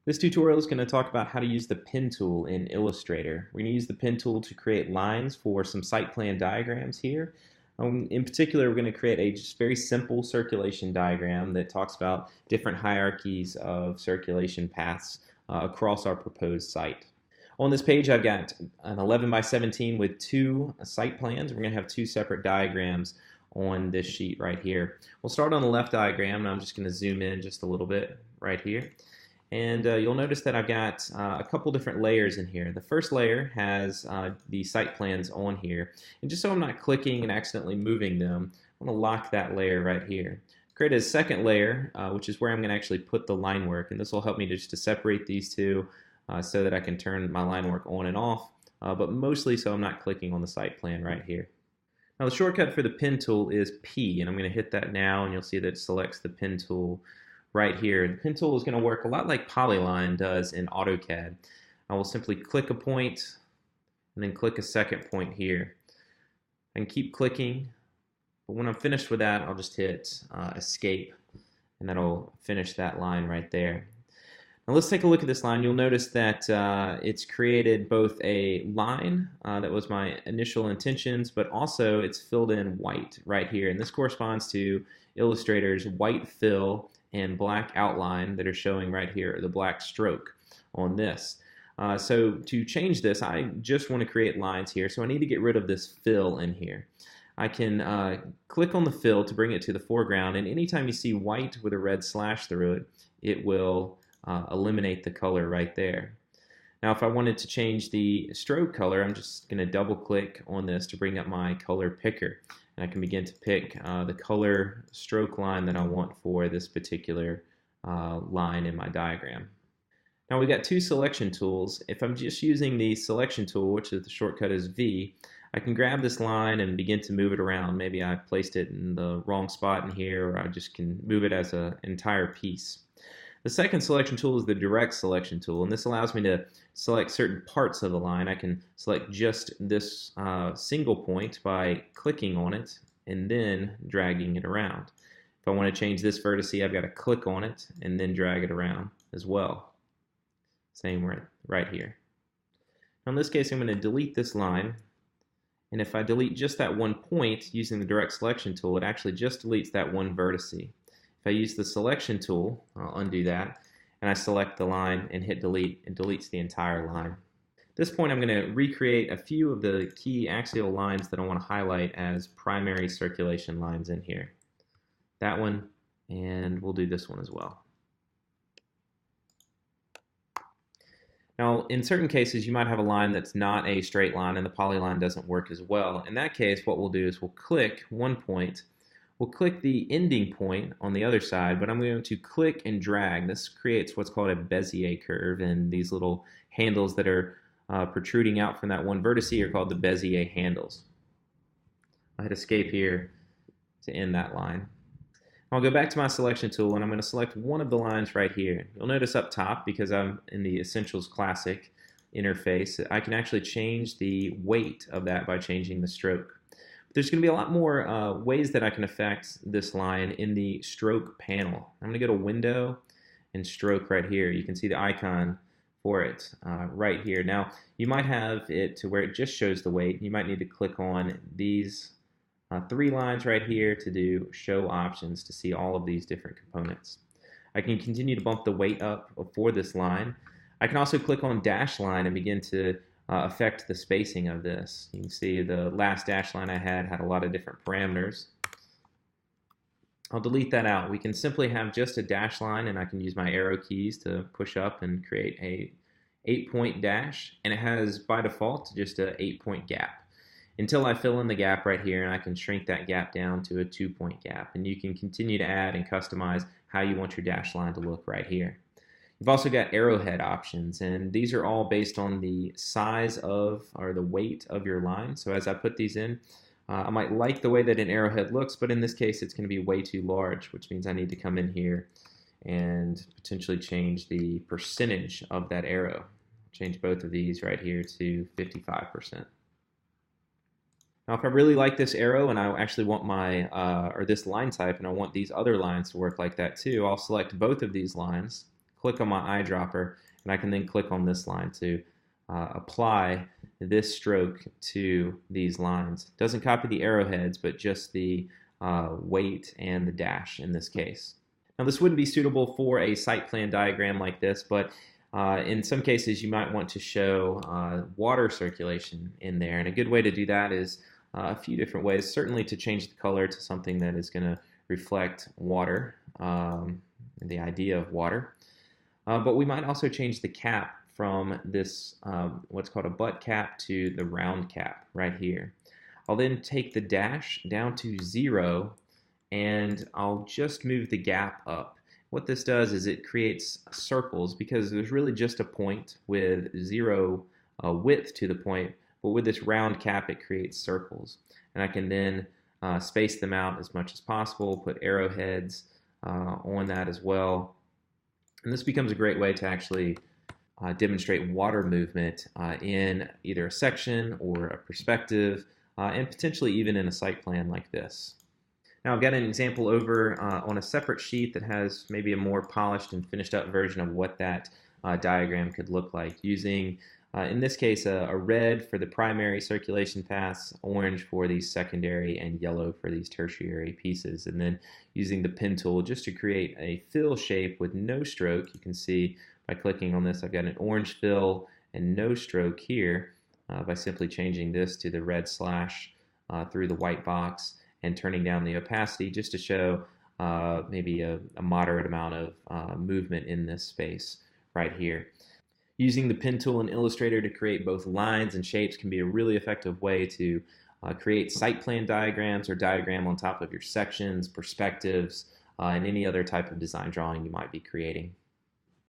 This tutorial is going to talk about how to use the pen tool in Illustrator. We're going to use the pen tool to create lines for some site plan diagrams here. In particular, we're going to create a just very simple circulation diagram that talks about different hierarchies of circulation paths across our proposed site. On this page, I've got an 11 by 17 with two site plans. We're going to have two separate diagrams on this sheet right here. We'll start on the left diagram, and I'm just going to zoom in just a little bit right here. And you'll notice that I've got a couple different layers in here. The first layer has the site plans on here. And just so I'm not clicking and accidentally moving them, I'm going to lock that layer right here. Create a second layer, which is where I'm going to actually put the line work. And this will help me just to separate these two so that I can turn my line work on and off, but mostly so I'm not clicking on the site plan right here. Now the shortcut for the pen tool is P, and I'm going to hit that now, and you'll see that it selects the pen tool right here. The pen tool is going to work a lot like Polyline does in AutoCAD. I will simply click a point and then click a second point here. I can keep clicking, but when I'm finished with that, I'll just hit escape, and that'll finish that line right there. Now let's take a look at this line. You'll notice that it's created both a line that was my initial intentions, but also it's filled in white right here. And this corresponds to Illustrator's white fill and black outline that are showing right here, the black stroke on this. So to change this, I just want to create lines here, so I need to get rid of this fill in here. I can click on the fill to bring it to the foreground, and anytime you see white with a red slash through it, it will eliminate the color right there. Now if I wanted to change the stroke color, I'm just going to double click on this to bring up my color picker. And I can begin to pick the color stroke line that I want for this particular line in my diagram. Now we've got two selection tools. If I'm just using the selection tool, which is the shortcut is V, I can grab this line and begin to move it around. Maybe I placed it in the wrong spot in here, or I just can move it as an entire piece. The second selection tool is the direct selection tool, and this allows me to select certain parts of the line. I can select just this single point by clicking on it and then dragging it around. If I want to change this vertex, I've got to click on it and then drag it around as well. Same right here. Now in this case, I'm going to delete this line, and if I delete just that one point using the direct selection tool, it actually just deletes that one vertex. If I use the selection tool, I'll undo that, and I select the line and hit delete, it deletes the entire line. At this point, I'm going to recreate a few of the key axial lines that I want to highlight as primary circulation lines in here. That one, and we'll do this one as well. Now, in certain cases, you might have a line that's not a straight line, and the polyline doesn't work as well. In that case, what we'll do is we'll click one point. We'll click the ending point on the other side, but I'm going to click and drag. This creates what's called a Bezier curve, and these little handles that are protruding out from that one vertex are called the Bezier handles. I'll hit escape here to end that line. I'll go back to my selection tool, and I'm going to select one of the lines right here. You'll notice up top, because I'm in the Essentials Classic interface, I can actually change the weight of that by changing the stroke. There's going to be a lot more ways that I can affect this line in the stroke panel. I'm going to go to Window and Stroke right here. You can see the icon for it right here. Now, you might have it to where it just shows the weight. You might need to click on these three lines right here to do Show Options to see all of these different components. I can continue to bump the weight up for this line. I can also click on Dash Line and begin to affect the spacing of this. You can see the last dash line I had a lot of different parameters. I'll delete that out. We can simply have just a dash line, and I can use my arrow keys to push up and create a 8-point dash, and it has by default just a 8-point gap until I fill in the gap right here, and I can shrink that gap down to a 2-point gap, and you can continue to add and customize how you want your dash line to look right here. You've also got arrowhead options, and these are all based on the size of, or the weight of your line. So as I put these in, I might like the way that an arrowhead looks, but in this case it's going to be way too large, which means I need to come in here and potentially change the percentage of that arrow. Change both of these right here to 55%. Now if I really like this arrow and I actually want my, or this line type, and I want these other lines to work like that too, I'll select both of these lines, click on my eyedropper, and I can then click on this line to apply this stroke to these lines. It doesn't copy the arrowheads, but just the weight and the dash in this case. Now this wouldn't be suitable for a site plan diagram like this, but in some cases you might want to show water circulation in there, and a good way to do that is a few different ways. Certainly to change the color to something that is going to reflect water, the idea of water. But we might also change the cap from this what's called a butt cap to the round cap right here. I'll then take the dash down to 0 and I'll just move the gap up. What this does is it creates circles because there's really just a point with 0 width to the point, but with this round cap it creates circles. And I can then space them out as much as possible, put arrowheads on that as well. And this becomes a great way to actually demonstrate water movement in either a section or a perspective, and potentially even in a site plan like this. Now I've got an example over on a separate sheet that has maybe a more polished and finished up version of what that diagram could look like, using in this case a red for the primary circulation paths, orange for these secondary, and yellow for these tertiary pieces, and then using the pen tool just to create a fill shape with no stroke. You can see by clicking on this I've got an orange fill and no stroke here by simply changing this to the red slash through the white box and turning down the opacity just to show maybe a moderate amount of movement in this space right here. Using the pen tool in Illustrator to create both lines and shapes can be a really effective way to create site plan diagrams or diagram on top of your sections, perspectives, and any other type of design drawing you might be creating.